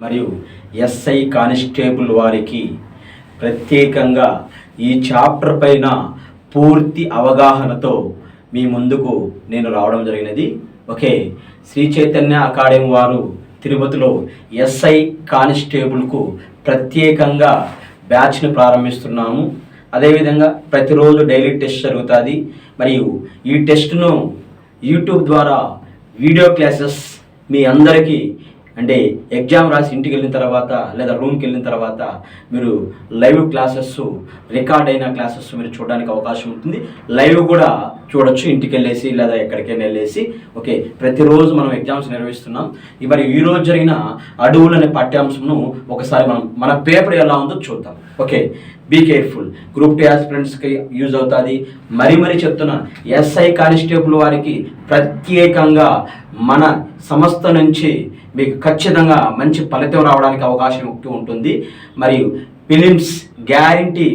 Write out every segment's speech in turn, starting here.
మరియు SI constable వారికి ప్రత్యేకంగా ఈ చాప్టర్ పైన పూర్తి అవగాహనతో మీ ముందుకు నేను రావడం జరిగినది. ఓకే, శ్రీ చైతన్య అకాడమీ వారు తిరుపతిలో ఎస్ఐ కానిస్టేబుల్కు ప్రత్యేకంగా బ్యాచ్ను ప్రారంభిస్తున్నాము. అదేవిధంగా ప్రతిరోజు డైలీ టెస్ట్ జరుగుతుంది. మరియు ఈ టెస్ట్ను యూట్యూబ్ ద్వారా వీడియో క్లాసెస్ మీ అందరికీ అంటే ఎగ్జామ్ రాసి ఇంటికి వెళ్ళిన తర్వాత లేదా రూమ్కి వెళ్ళిన తర్వాత మీరు లైవ్ క్లాసెస్, రికార్డ్ అయిన క్లాసెస్ మీరు చూడడానికి అవకాశం ఉంటుంది. లైవ్ కూడా చూడొచ్చు ఇంటికి వెళ్ళేసి లేదా ఎక్కడికైనా వెళ్ళేసి. ఓకే, ప్రతిరోజు మనం ఎగ్జామ్స్ నిర్వహిస్తున్నాం. మరి ఈరోజు జరిగిన అడవులు అనే పాఠ్యాంశంను ఒకసారి మన పేపర్ ఎలా ఉందో చూద్దాం. Okay, be careful. గ్రూప్ 2 ఆస్పిరెంట్స్కి యూజ్ అవుతుంది. మరీ చెప్తున్నా, ఎస్ఐ కానిస్టేబుల్ వారికి ప్రత్యేకంగా మన సంస్థ నుంచి మీకు ఖచ్చితంగా మంచి ఫలితం రావడానికి అవకాశం ఉంటుంది. మరియు ఫిలిమ్స్ గ్యారంటీ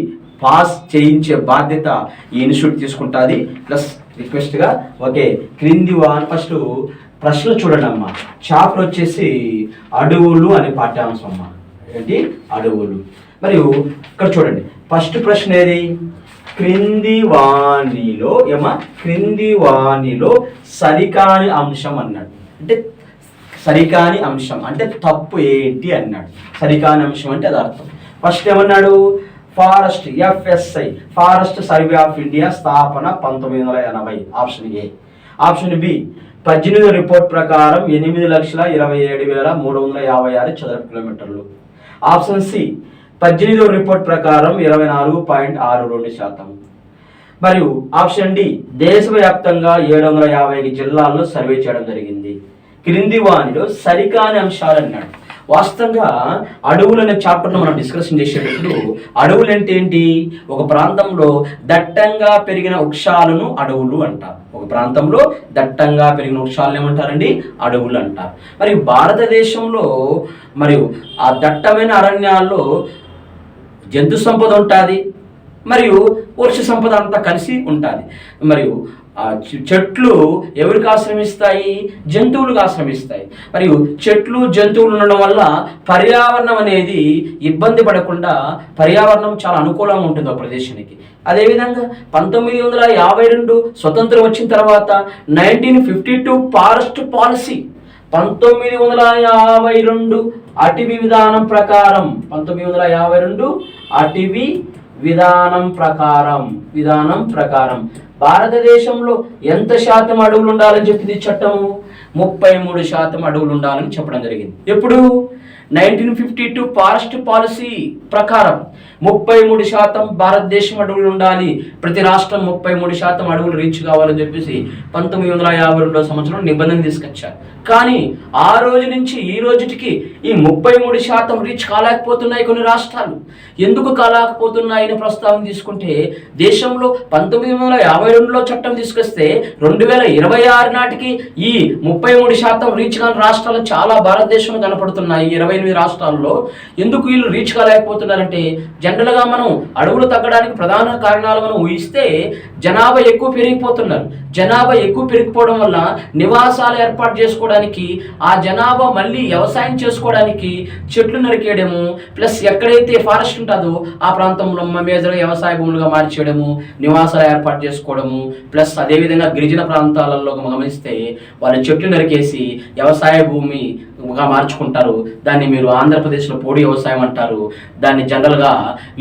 పాస్ చేయించే బాధ్యత ఈ ఇన్స్టిట్యూట్ తీసుకుంటుంది. ప్లస్ రిక్వెస్ట్గా ఓకే, క్రింది ఫస్ట్ ప్రశ్నలు చూడండి అమ్మా. చాప్టర్ వచ్చేసి అడవులు అనే పాఠ్యాంశం అమ్మా. ఏంటి? అడవులు. మరియు ఇక్కడ చూడండి, ఫస్ట్ ప్రశ్న ఏది? క్రింది వాణిలో సరికాని అంశం అన్నాడు. అంటే సరికాని అంశం అంటే తప్పు ఏంటి అన్నాడు. సరికాని అంశం అంటే అది అర్థం. ఫస్ట్ ఏమన్నాడు? Forest, FSI forest survey of India స్థాపన 1980. Option A. Option B, 18 report ప్రకారం 8,27,356 చదరపు కిలోమీటర్లు. ఆప్షన్ సి, 18 రిపోర్ట్ ప్రకారం 24.62%. మరియు ఆప్షన్ డి, దేశవ్యాప్తంగా 750 జిల్లాల్లో సర్వే చేయడం జరిగింది. క్రింది వానిలో సరికాని అంశాలు అన్నాడు. వాస్తవంగా అడవులు అనే చాప్టర్ను మనం డిస్కషన్ చేసేటప్పుడు అడవులు అంటే ఏంటి? ఒక ప్రాంతంలో దట్టంగా పెరిగిన వృక్షాలను అడవులు అంటారు. ఒక ప్రాంతంలో దట్టంగా పెరిగిన వృక్షాలను ఏమంటారండి? అడవులు అంటారు. మరి భారతదేశంలో మరియు ఆ దట్టమైన అరణ్యాల్లో జంతు సంపద ఉంటుంది, మరియు వృక్ష సంపద అంతా కలిసి ఉంటుంది. మరియు చెట్లు ఎవరికి ఆశ్రమిస్తాయి? జంతువులకు ఆశ్రమిస్తాయి. మరియు చెట్లు జంతువులు ఉండడం వల్ల పర్యావరణం అనేది ఇబ్బంది పడకుండా పర్యావరణం చాలా అనుకూలంగా ఉంటుంది ఆ ప్రదేశానికి. అదేవిధంగా 1952 స్వతంత్రం వచ్చిన తర్వాత 1952 ఫారెస్ట్ పాలసీ, 1952 అటవీ విధానం ప్రకారం 1952 అటవీ విధానం ప్రకారం భారతదేశంలో ఎంత శాతం అడవులు ఉండాలని చెప్పింది చట్టము? 33% అడవులు ఉండాలని చెప్పడం జరిగింది. ఎప్పుడు? 1952 ఫారెస్ట్ పాలసీ ప్రకారం 33% భారతదేశం అడవులు ఉండాలి, ప్రతి రాష్ట్రం 33% అడవులు రీచ్ కావాలని చెప్పేసి 1952 సంవత్సరం నిబంధన తీసుకొచ్చారు. కానీ ఆ రోజు నుంచి ఈ రోజుకి ఈ 33% రీచ్ కాలేకపోతున్నాయి కొన్ని రాష్ట్రాలు. ఎందుకు కాలేకపోతున్నాయని ప్రస్తావన తీసుకుంటే, దేశంలో 1952లో చట్టం తీసుకొస్తే 2026 నాటికి ఈ 33% రీచ్ కాని రాష్ట్రాలు చాలా భారతదేశంలో కనపడుతున్నాయి. 28 రాష్ట్రాల్లో. ఎందుకు వీళ్ళు రీచ్ కాలేకపోతున్నారంటే, జనరల్గా మనం అడవులు తగ్గడానికి ప్రధాన కారణాలు మనం ఊహిస్తే జనాభా ఎక్కువ పెరిగిపోతున్నారు. జనాభా ఎక్కువ పెరిగిపోవడం వల్ల నివాసాలు ఏర్పాటు చేసుకోవడానికి, ఆ జనాభా మళ్ళీ వ్యవసాయం చేసుకోవడానికి చెట్లు నరికేయడము, ప్లస్ ఎక్కడైతే ఫారెస్ట్ ఉంటుందో ఆ ప్రాంతంలో మేజర్గా వ్యవసాయ భూములుగా మార్చేయడము, నివాసాలు ఏర్పాటు చేసుకోవడము, ప్లస్ అదేవిధంగా గిరిజన ప్రాంతాలలో గమనిస్తే వాళ్ళు చెట్లు నరికేసి వ్యవసాయ భూమిగా మార్చుకుంటారు. దాన్ని మీరు ఆంధ్రప్రదేశ్లో పోడి వ్యవసాయం అంటారు, దాన్ని జనరల్గా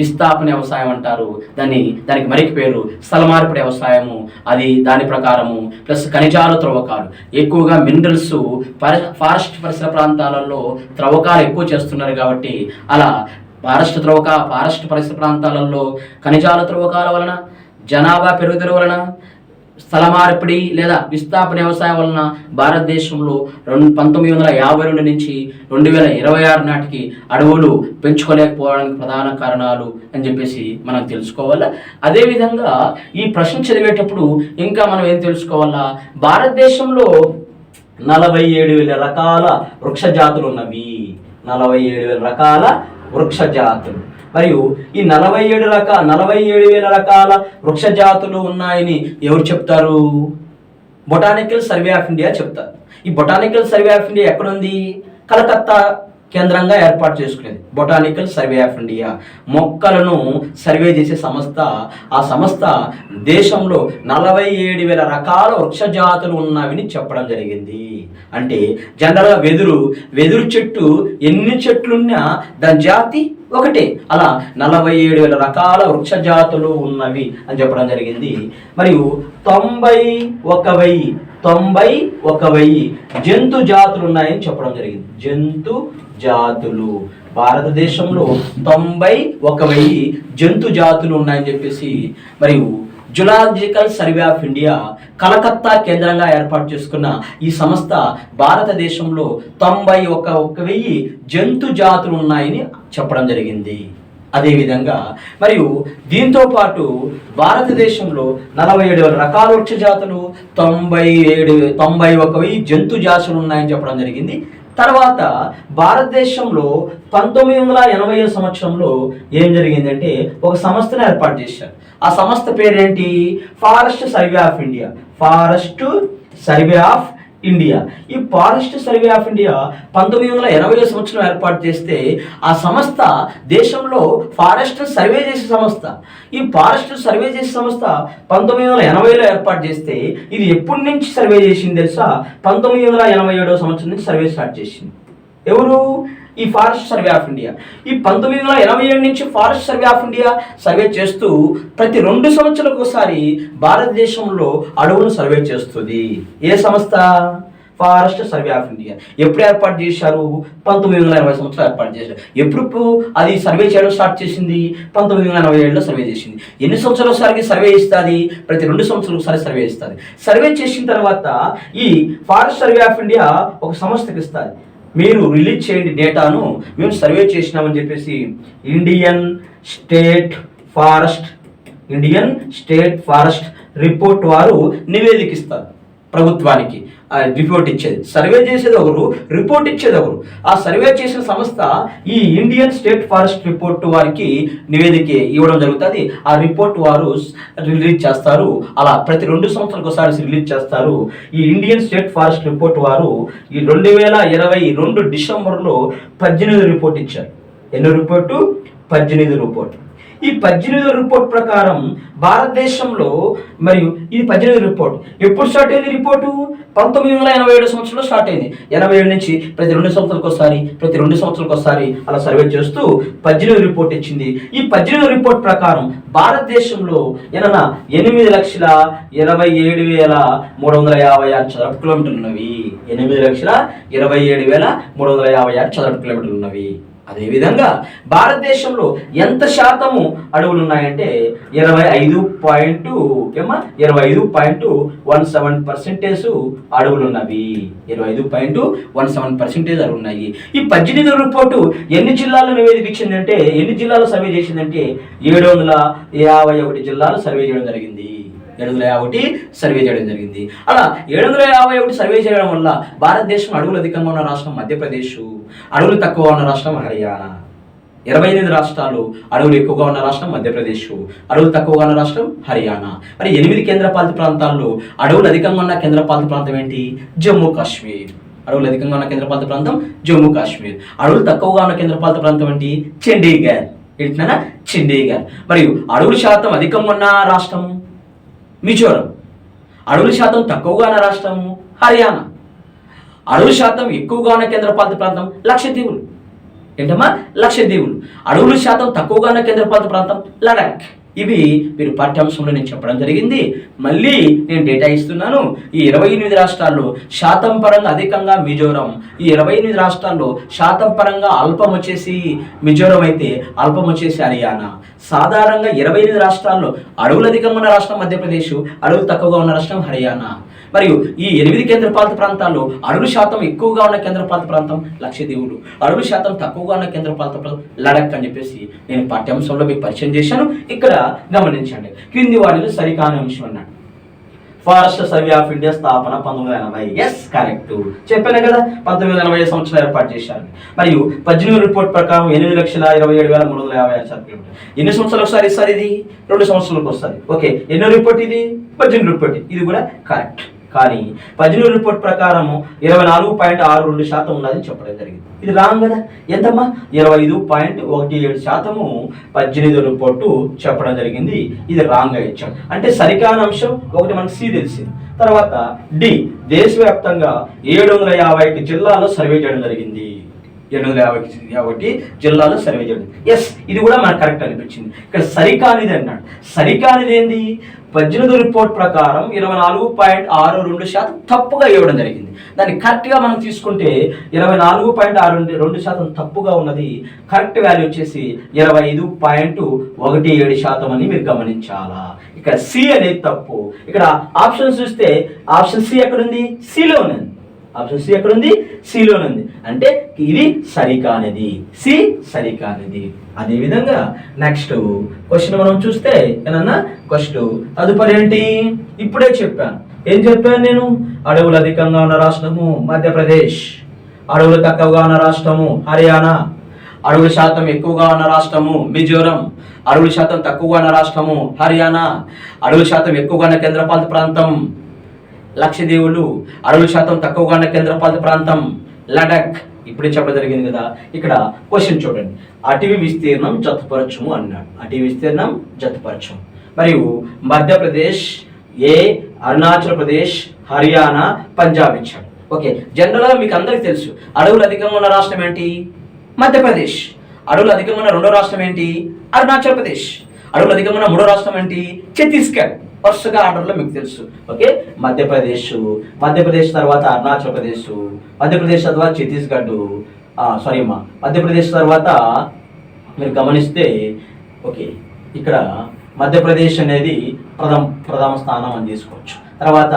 విస్థాపన వ్యవసాయం అంటారు, దానికి మరికి పేరు స్థల మార్పిడి వ్యవసాయము. అది దాని ప్రకారము. ప్లస్ ఖనిజాల త్రవ్వకాలు, ఎక్కువగా మినరల్స్ ఫారెస్ట్ పరిసర ప్రాంతాలలో త్రవ్వకాలు ఎక్కువ చేస్తున్నారు కాబట్టి అలా ఫారెస్ట్ పరిసర ప్రాంతాలలో ఖనిజాల త్రవ్వకాల వలన, జనాభా పెరుగుదల వలన, స్థల మార్పిడి లేదా విస్థాపన వ్యవసాయం వలన భారతదేశంలో 1952 నుంచి 2026 నాటికి అడవులు పెంచుకోలేకపోవడానికి ప్రధాన కారణాలు అని చెప్పేసి మనం తెలుసుకోవాలా. అదేవిధంగా ఈ ప్రశ్న చదివేటప్పుడు ఇంకా మనం ఏం తెలుసుకోవాలా? భారతదేశంలో 47,000 రకాల వృక్ష జాతులు ఉన్నవి. 47,000 రకాల వృక్ష జాతులు. మరియు ఈ 47,000 రకాల వృక్ష జాతులు ఉన్నాయని ఎవరు చెప్తారు? బొటానికల్ సర్వే ఆఫ్ ఇండియా చెప్తారు. ఈ బొటానికల్ సర్వే ఆఫ్ ఇండియా ఎక్కడుంది? కలకత్తా కేంద్రంగా ఏర్పాటు చేసుకునేది. బొటానికల్ సర్వే ఆఫ్ ఇండియా మొక్కలను సర్వే చేసే సంస్థ. ఆ సంస్థ దేశంలో 47,000 రకాల వృక్ష జాతులు ఉన్నవిని చెప్పడం జరిగింది. అంటే జనరల్గా వెదురు చెట్టు ఎన్ని చెట్లున్నా దాని జాతి ఒకటే. అలా 47,000 రకాల వృక్ష జాతులు ఉన్నవి అని చెప్పడం జరిగింది. మరియు 91,000 జంతు జాతులు ఉన్నాయని చెప్పడం జరిగింది. జంతు జాతులు భారతదేశంలో 91,000 జంతు జాతులు ఉన్నాయని చెప్పేసి. మరియు zoological survey of India Calcutta కేంద్రంగా ఏర్పాటు చేసుకున్న ఈ సంస్థ భారతదేశంలో 91,000 జంతు జాతులు ఉన్నాయని చెప్పడం జరిగింది. అదేవిధంగా మరియు దీంతో పాటు భారతదేశంలో 47,000 రకాల వృక్ష జాతులు, 91,000 జంతు జాతులు ఉన్నాయని చెప్పడం జరిగింది. తర్వాత భారతదేశంలో 1980 సంవత్సరంలో ఏం జరిగిందంటే ఒక సంస్థను ఏర్పాటు చేశారు. ఆ సంస్థ పేరేంటి? Forest survey of India. Forest survey of India. ఈ ఫారెస్ట్ సర్వే ఆఫ్ ఇండియా 1980 సంవత్సరం ఏర్పాటు చేస్తే ఆ సంస్థ దేశంలో ఫారెస్ట్ సర్వే చేసే సంస్థ. ఈ ఫారెస్ట్ సర్వే చేసే సంస్థ 1980లో ఏర్పాటు చేస్తే ఇది ఎప్పటి నుంచి సర్వే చేసింది తెలుసా? 1987 సంవత్సరం నుంచి సర్వే స్టార్ట్ చేసింది. ఎవరు? ఈ ఫారెస్ట్ సర్వే ఆఫ్ ఇండియా. ఈ 1987 నుంచి forest survey of India survey చేస్తూ ప్రతి 2 సంవత్సరాలకు ఒకసారి భారతదేశంలో అడవులను సర్వే చేస్తుంది. ఏ సంస్థ? Forest survey of India. ఎప్పుడు ఏర్పాటు చేశారు? 1980 సంవత్సరం ఏర్పాటు చేశారు. ఎప్పుడు అది సర్వే చేయడం స్టార్ట్ చేసింది? 1987లో సర్వే చేసింది. ఎన్ని సంవత్సరాల ఒకసారికి సర్వే ఇస్తుంది? ప్రతి 2 సంవత్సరాలకు ఒకసారి సర్వే ఇస్తుంది. సర్వే చేసిన తర్వాత ఈ ఫారెస్ట్ సర్వే ఆఫ్ ఇండియా ఒక సంస్థకి ఇస్తుంది. మీరు రిలీజ్ చేయండి డేటాను, మేము సర్వే చేసినామని చెప్పేసి ఇండియన్ స్టేట్ ఫారెస్ట్ రిపోర్ట్ వారు నివేదికిస్తారు ప్రభుత్వానికి. రిపోర్ట్ ఇచ్చేది, సర్వే చేసేది ఒకరు, రిపోర్ట్ ఇచ్చేది ఒకరు. ఆ సర్వే చేసిన సంస్థ ఈ ఇండియన్ స్టేట్ ఫారెస్ట్ రిపోర్ట్ వారికి నివేదిక ఇవ్వడం జరుగుతుంది. ఆ రిపోర్ట్ వారు రిలీజ్ చేస్తారు. అలా ప్రతి 2 సంవత్సరాలకు ఒకసారి రిలీజ్ చేస్తారు. ఈ ఇండియన్ స్టేట్ ఫారెస్ట్ రిపోర్ట్ వారు ఈ 2022 డిసెంబర్లో 18 రిపోర్ట్ ఇచ్చారు. ఎన్నో రిపోర్టు? 18 రిపోర్ట్. ఈ 18 రిపోర్ట్ ప్రకారం భారతదేశంలో మరియు ఈ 18 రిపోర్ట్ ఎప్పుడు స్టార్ట్ అయింది? రిపోర్టు 1987 సంవత్సరంలో స్టార్ట్ అయింది. 87 నుంచి ప్రతి 2 సంవత్సరాలకు ఒకసారి అలా సర్వే చేస్తూ 18 రిపోర్ట్ ఇచ్చింది. ఈ 18 రిపోర్ట్ ప్రకారం భారతదేశంలో 8,27,356 చదరపు కిలోమీటర్లు ఉన్నవి. 8,27,356 చదరపు కిలోమీటర్లు ఉన్నవి. అదేవిధంగా భారతదేశంలో ఎంత శాతము అడవులు ఉన్నాయంటే 25.17% అడవులు ఉన్నవి. 25.17% అడవులు ఉన్నాయి. ఈ 18 రిపోర్టు ఎన్ని జిల్లాల్లో నివేదించిందంటే, ఎన్ని జిల్లాలు సర్వే చేసిందంటే 751 జిల్లాలు సర్వే చేయడం జరిగింది. 751 సర్వే చేయడం జరిగింది. అలా 751 సర్వే చేయడం వల్ల భారతదేశం అడవులు అధికంగా ఉన్న రాష్ట్రం మధ్యప్రదేశ్, అడవులు తక్కువ ఉన్న రాష్ట్రం హర్యానా. 28 రాష్ట్రాలు అడవులు ఎక్కువగా ఉన్న రాష్ట్రం మధ్యప్రదేశ్, అడవులు తక్కువగా ఉన్న రాష్ట్రం హర్యానా. మరి 8 కేంద్రపాలిత ప్రాంతాల్లో అడవులు అధికంగా ఉన్న కేంద్రపాలిత ప్రాంతం ఏంటి? జమ్మూ కాశ్మీర్. అడవులు అధికంగా ఉన్న కేంద్రపాలిత ప్రాంతం జమ్మూ కాశ్మీర్. అడవులు తక్కువగా ఉన్న కేంద్రపాలిత ప్రాంతం ఏంటి? చండీగఢ్. ఏంటన్నా? చండీగఢ్. మరియు అడవుల శాతం అధికంగా ఉన్న రాష్ట్రం మిజోరం. అడవుల శాతం తక్కువగా ఉన్న రాష్ట్రం హర్యానా. అడవుల శాతం ఎక్కువగా ఉన్న కేంద్రపాలిత ప్రాంతం లక్షద్వీపులు. ఏంటమ్మా? లక్షద్వీపులు. అడవుల శాతం తక్కువగా ఉన్న కేంద్రపాలిత ప్రాంతం లడాక్. ఇవి మీరు పాఠ్యాంశంలో నేను చెప్పడం జరిగింది. మళ్ళీ నేను డేటా ఇస్తున్నాను. ఈ 28 రాష్ట్రాల్లో శాతం పరంగా అధికంగా మిజోరం. ఈ 28 రాష్ట్రాల్లో శాతం పరంగా అల్పం వచ్చేసి మిజోరం అయితే అల్పం వచ్చేసి హర్యానా. సాధారణంగా 28 రాష్ట్రాల్లో అడవులు అధికంగా ఉన్న రాష్ట్రం మధ్యప్రదేశ్, అడవులు తక్కువగా ఉన్న రాష్ట్రం హర్యానా. మరియు ఈ 8 కేంద్రపాలిత ప్రాంతాల్లో అడవుల శాతం ఎక్కువగా ఉన్న కేంద్రపాలిత ప్రాంతం లక్షద్వీపులు, అడవుల శాతం తక్కువగా ఉన్న కేంద్రపాలిత ప్రాంతం లడాక్ అని చెప్పేసి నేను పాఠ్యాంశంలో మీకు పరిచయం చేశాను. ఇక్కడ గమనించండి. క్రింది వాటిలో సరికాని అంశం అన్నాడు. ఫారెస్ట్ సర్వే ఆఫ్ ఇండియా స్థాపన 1980. Yes, correct. చెప్పాను కదా, 1980 సంవత్సరం ఏర్పాటు చేశారు. మరియు 18 రిపోర్ట్ ప్రకారం 8,27,356 చదరపు. ఎన్ని సంవత్సరాలు ఒకసారి ఇస్తారు? ఇది 2 సంవత్సరాలకు వస్తుంది. ఓకే, ఎన్నో రిపోర్ట్ ఇది? 18 రిపోర్ట్. ఇది కూడా కరెక్ట్. కానీ 18 రిపోర్ట్ ప్రకారం 24.62% ఉన్నదని చెప్పడం జరిగింది. ఇది రాంగ్ కదా. ఎంతమ్మా? 25.17% 18 రిపోర్టు చెప్పడం జరిగింది. ఇది రాంగ్ ఇచ్చాడు. అంటే సరికాని అంశం ఒకటి మనకు సి తెలిసింది. తర్వాత డి, దేశవ్యాప్తంగా 750 జిల్లాల్లో సర్వే చేయడం జరిగింది. 751 జిల్లాలో సర్వే చేయడం. ఎస్, ఇది కూడా మనకు కరెక్ట్ అనిపించింది. ఇక్కడ సరికానిది అన్నాడు. సరికానిది ఏంది? 18 రిపోర్ట్ ప్రకారం 24.62% తప్పుగా ఇవ్వడం జరిగింది. దాన్ని కరెక్ట్గా మనం తీసుకుంటే 24.62% తప్పుగా ఉన్నది. కరెక్ట్ వాల్యూ వచ్చేసి 25.17% అని మీరు గమనించాలా. ఇక్కడ సి అనేది తప్పు. ఇక్కడ ఆప్షన్ చూస్తే ఆప్షన్ సి ఎక్కడుంది? సిలో ఉన్నది. ఆప్షన్ సి ఎక్కడుంది? సిలో ఉంది. అంటే ఇది సరికానిది. సి సరికానిది. అదేవిధంగా నెక్స్ట్ క్వశ్చన్ మనం చూస్తే ఏనన్నా క్వశ్చన్ తదుపరి ఏంటి? ఇప్పుడే చెప్పాను. ఏం చెప్పాను నేను? అడవులు అధికంగా ఉన్న రాష్ట్రము మధ్యప్రదేశ్, అడవులు తక్కువగా ఉన్న రాష్ట్రము హర్యానా, అడవుల శాతం ఎక్కువగా ఉన్న రాష్ట్రము మిజోరం, అడవుల శాతం తక్కువగా ఉన్న రాష్ట్రము హర్యానా, అడవుల శాతం ఎక్కువగా ఉన్న కేంద్రపాలిత ప్రాంతం లక్షద్వీపులు, అడవుల శాతం తక్కువగా ఉన్న కేంద్రపాలిత ప్రాంతం లడక్. ఇప్పుడే చెప్పడం జరిగింది కదా. ఇక్కడ క్వశ్చన్ చూడండి. అటవీ విస్తీర్ణం జతపరచము అన్నాడు. అటవీ విస్తీర్ణం జతపరచము. మరియు మధ్యప్రదేశ్, అరుణాచల్ ప్రదేశ్, హర్యానా, పంజాబ్ ఇచ్చాడు. ఓకే, జనరల్గా మీకు అందరికీ తెలుసు అడవులు అధికంగా ఉన్న రాష్ట్రం ఏంటి? మధ్యప్రదేశ్. అడవులు అధికంగా ఉన్న రెండో రాష్ట్రం ఏంటి? అరుణాచల్ ప్రదేశ్. అడవులు అధికంగా ఉన్న మూడో రాష్ట్రం ఏంటి? ఛత్తీస్గఢ్. వరుసగా ఆర్డర్లో మీకు తెలుసు. ఓకే, మధ్యప్రదేశ్ తర్వాత అరుణాచల్ ప్రదేశ్, మధ్యప్రదేశ్ తర్వాత ఛత్తీస్గఢ్, మధ్యప్రదేశ్ తర్వాత మీరు గమనిస్తే ఓకే ఇక్కడ మధ్యప్రదేశ్ అనేది ప్రథమ స్థానం అని తీసుకోవచ్చు. తర్వాత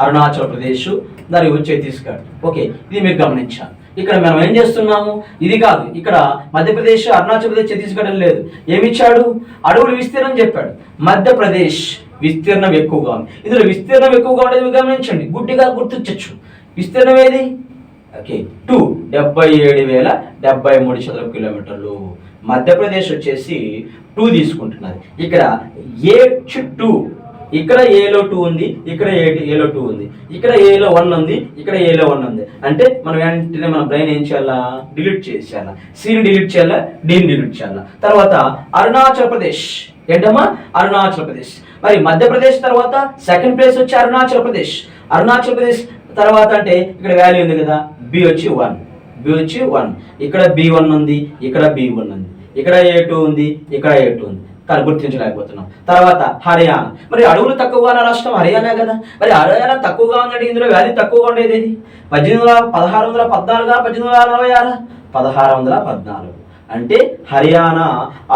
అరుణాచల్ ప్రదేశ్ మరియు ఛత్తీస్గఢ్. ఓకే, ఇది మీరు గమనించాలి. ఇక్కడ మనం ఏం చేస్తున్నాము? ఇది కాదు. ఇక్కడ మధ్యప్రదేశ్, అరుణాచల్ ప్రదేశ్, ఛత్తీస్గఢ్ అని లేదు. ఏమిచ్చాడు? అడవులు విస్తీర్ణం చెప్పాడు. మధ్యప్రదేశ్ విస్తీర్ణం ఎక్కువగా ఉంది. ఇందులో విస్తీర్ణం ఎక్కువగా ఉండేది గమనించండి. గుడ్డిగా గుర్తించవచ్చు. విస్తీర్ణం ఏది? ఓకే 77,073 చదరపు కిలోమీటర్లు. మధ్యప్రదేశ్ వచ్చేసి 2 తీసుకుంటున్నది. ఇక్కడ A2, ఇక్కడ ఏలో 2 ఉంది, ఇక్కడ ఏలో 2 ఉంది, ఇక్కడ ఏలో 1 ఉంది, ఇక్కడ ఏలో 1 ఉంది. అంటే మనం వెంటనే మన బ్రెయిన్ ఏం చేయాలా? డిలీట్ చేసేయాలా. సిని డిలీట్ చేయాలా, డిని డిలీట్ చేయాలా. తర్వాత అరుణాచల్ ప్రదేశ్. ఏంటమ్మా? అరుణాచల్ ప్రదేశ్. మరి మధ్యప్రదేశ్ తర్వాత సెకండ్ ప్లేస్ వచ్చి అరుణాచల్ ప్రదేశ్. అరుణాచల్ ప్రదేశ్ తర్వాత అంటే ఇక్కడ వాల్యూ ఉంది కదా, బి వచ్చి 1, ఇక్కడ B1 ఉంది, ఇక్కడ B1 ఉంది, ఇక్కడ A2 ఉంది, ఇక్కడ A2 ఉంది. కానీ గుర్తించలేకపోతున్నాం. తర్వాత హర్యానా. మరి అడవులు తక్కువగా ఉన్న రాష్ట్రం హర్యానా కదా. మరి హర్యానా తక్కువగా ఉందంటే ఇందులో వాల్యూ తక్కువగా ఉండేది ఏది? 1614, 1846, 1614. అంటే హర్యానా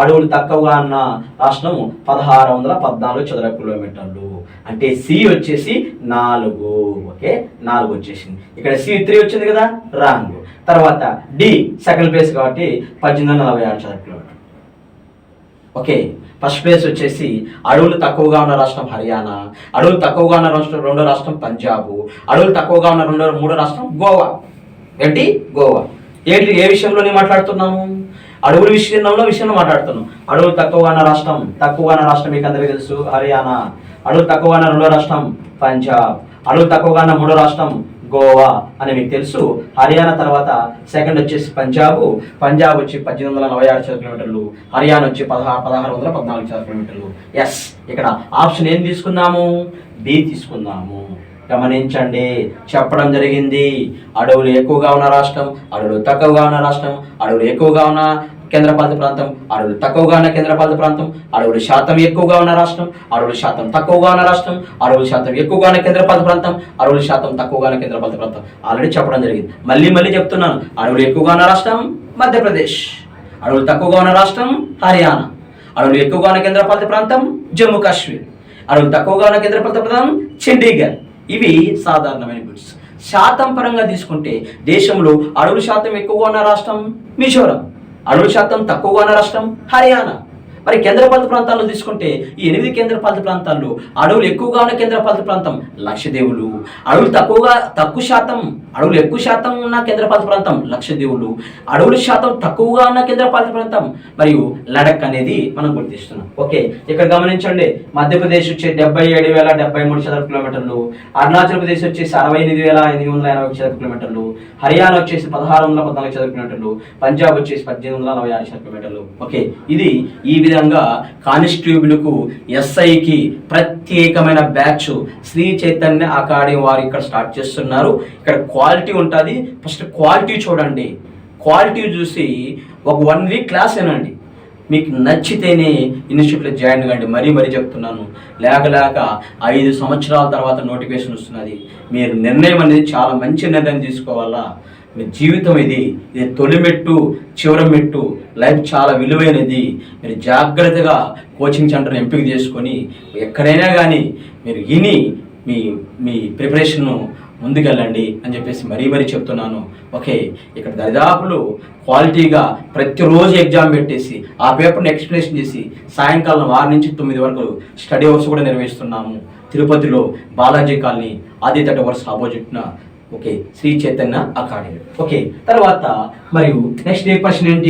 అడవులు తక్కువగా ఉన్న రాష్ట్రం 1614 చదరపు కిలోమీటర్లు. అంటే సి వచ్చేసి 4. ఓకే, 4 వచ్చేసింది. ఇక్కడ C3 వచ్చింది కదా, రాంగ్. తర్వాత డి సెకండ్ ప్లేస్ కాబట్టి 1846 చదరపు కిలోమీటర్లు. ఓకే, ఫస్ట్ ప్లేస్ వచ్చేసి అడవులు తక్కువగా ఉన్న రాష్ట్రం హర్యానా, అడవులు తక్కువగా ఉన్న రెండో రాష్ట్రం పంజాబ్, అడవులు తక్కువగా ఉన్న మూడో రాష్ట్రం గోవా. ఏంటి? గోవా. ఏంటి? ఏ విషయంలోనే మాట్లాడుతున్నాము? అడవుల విషయంలో మాట్లాడుతున్నాం. అడవులు తక్కువగా ఉన్న రాష్ట్రం మీకు అందరికీ తెలుసు హర్యానా. అడవులు తక్కువగా ఉన్న రెండో రాష్ట్రం పంజాబ్, అడవులు తక్కువగా ఉన్న మూడో రాష్ట్రం గోవా అని మీకు తెలుసు. హర్యానా తర్వాత సెకండ్ వచ్చేసి పంజాబ్ వచ్చి 1846 చదరపు కిలోమీటర్లు, హర్యానా వచ్చి 1614 చదరపు కిలోమీటర్లు. ఎస్, ఇక్కడ ఆప్షన్ ఏం తీసుకుందాము? బి తీసుకుందాము. గమనించండి, చెప్పడం జరిగింది. అడవులు ఎక్కువగా ఉన్న రాష్ట్రం, అడవులు తక్కువగా ఉన్న రాష్ట్రం, అడవులు ఎక్కువగా ఉన్న కేంద్రపాలిత ప్రాంతం, అడవులు తక్కువగా ఉన్న కేంద్రపాలిత ప్రాంతం, అడవుల శాతం ఎక్కువగా ఉన్న రాష్ట్రం, అడవుల శాతం తక్కువగా ఉన్న రాష్ట్రం, అడవుల శాతం ఎక్కువగా ఉన్న కేంద్రపాలిత ప్రాంతం, అడవుల శాతం తక్కువగా ఉన్న కేంద్రపాలిత ప్రాంతం. ఆల్రెడీ చెప్పడం జరిగింది. మళ్ళీ చెప్తున్నాను. అడవులు ఎక్కువగా ఉన్న రాష్ట్రం మధ్యప్రదేశ్, అడవులు తక్కువగా ఉన్న రాష్ట్రం హర్యానా, అడవులు ఎక్కువగా ఉన్న కేంద్రపాలిత ప్రాంతం జమ్మూ కాశ్మీర్, అడవులు తక్కువగా ఉన్న కేంద్రపాలిత ప్రాంతం చండీగఢ్. ఇవి సాధారణమైన బిట్స్. శాతం పరంగా తీసుకుంటే దేశంలో అడవుల శాతం ఎక్కువగా ఉన్న రాష్ట్రం మిజోరం, అడవుల శాతం తక్కువగా ఉన్న రాష్ట్రం హర్యానా, మరి కేంద్రపాలిత ప్రాంతాల్లో తీసుకుంటే ఈ 8 కేంద్రపాలిత ప్రాంతాల్లో అడవులు ఎక్కువగా ఉన్న కేంద్రపాలిత ప్రాంతం లక్షద్వీపులు, అడవులు తక్కువ శాతం ఉన్న కేంద్రపాలిత ప్రాంతం లక్షద్వీపులు, అడవుల శాతం తక్కువగా ఉన్న కేంద్రపాలిత ప్రాంతం మరియు లడక్ అనేది మనం గుర్తిస్తున్నాం. ఓకే, ఇక్కడ గమనించండి, మధ్యప్రదేశ్ వచ్చి 77,073 చదరపు కిలోమీటర్లు, అరుణాచల్ ప్రదేశ్ వచ్చేసి 68,880 చదరపు కిలోమీటర్లు, హర్యానా వచ్చేసి 1,614 చదరపు కిలోమీటర్లు, పంజాబ్ వచ్చేసి 1,846 చదరపు కిలోమీటర్లు. ఓకే, ఇది ఈ విధంగా కానిస్టేబుల్కు ఎస్ఐకి ప్రత్యేకమైన బ్యాచ్ శ్రీ చైతన్య అకాడమీ వారు ఇక్కడ స్టార్ట్ చేస్తున్నారు. ఇక్కడ క్వాలిటీ ఉంటుంది. ఫస్ట్ క్వాలిటీ చూడండి, క్వాలిటీ చూసి ఒక 1 వీక్ క్లాస్ ఏనండి, మీకు నచ్చితేనే ఇన్స్టిట్యూట్లో జాయిన్ కండి. మరీ చెప్తున్నాను, లేక 5 సంవత్సరాల తర్వాత నోటిఫికేషన్ వస్తున్నది. మీరు నిర్ణయం అనేది చాలా మంచి నిర్ణయం తీసుకోవాలా. మీ జీవితం ఇది తొలి మెట్టు, చివరి మెట్టు. లైఫ్ చాలా విలువైనది. మీరు జాగ్రత్తగా కోచింగ్ సెంటర్ని ఎంపిక చేసుకొని ఎక్కడైనా కానీ మీరు విని మీ ప్రిపరేషన్ను ముందుకెళ్ళండి అని చెప్పేసి మరీ చెప్తున్నాను. ఓకే, ఇక్కడ దరిదాపులు క్వాలిటీగా ప్రతిరోజు ఎగ్జామ్ పెట్టేసి ఆ పేపర్ని ఎక్స్ప్లెనేషన్ చేసి సాయంకాలం 6 నుంచి 9 వరకు స్టడీ అవర్స్ కూడా నిర్వహిస్తున్నాము. తిరుపతిలో బాలాజీ కాలనీ ఆదిత్య టవర్స్ ఆపోజిట్న. Okay, Sri Chaitanya academy. Okay, తర్వాత మరియు నెక్స్ట్ క్వశ్చన్ ఏంటి?